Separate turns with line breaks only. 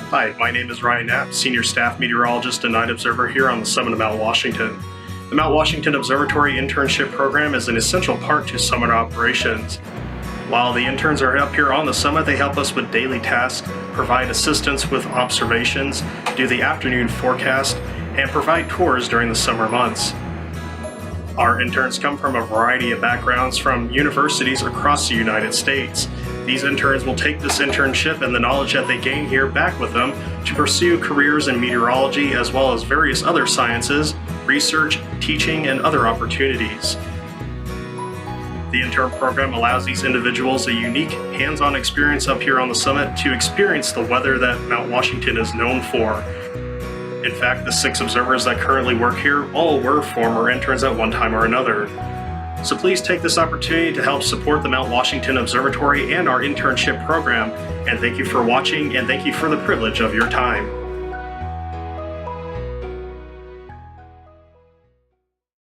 Hi, my name is Ryan Knapp, Senior Staff Meteorologist and Night Observer here on the summit of Mount Washington. The Mount Washington Observatory Internship Program is an essential part to summit operations. While the interns are up here on the summit, they help us with daily tasks, provide assistance with observations, do the afternoon forecast, and provide tours during the summer months. Our interns come from a variety of backgrounds from universities across the United States. These interns will take this internship and the knowledge that they gain here back with them to pursue careers in meteorology as well as various other sciences, research, teaching, and other opportunities. The intern program allows these individuals a unique hands-on experience up here on the summit to experience the weather that Mount Washington is known for. In fact, the 6 observers that currently work here all were former interns at one time or another. So please take this opportunity to help support the Mount Washington Observatory and our internship program. And thank you for watching, and thank you for the privilege of your time.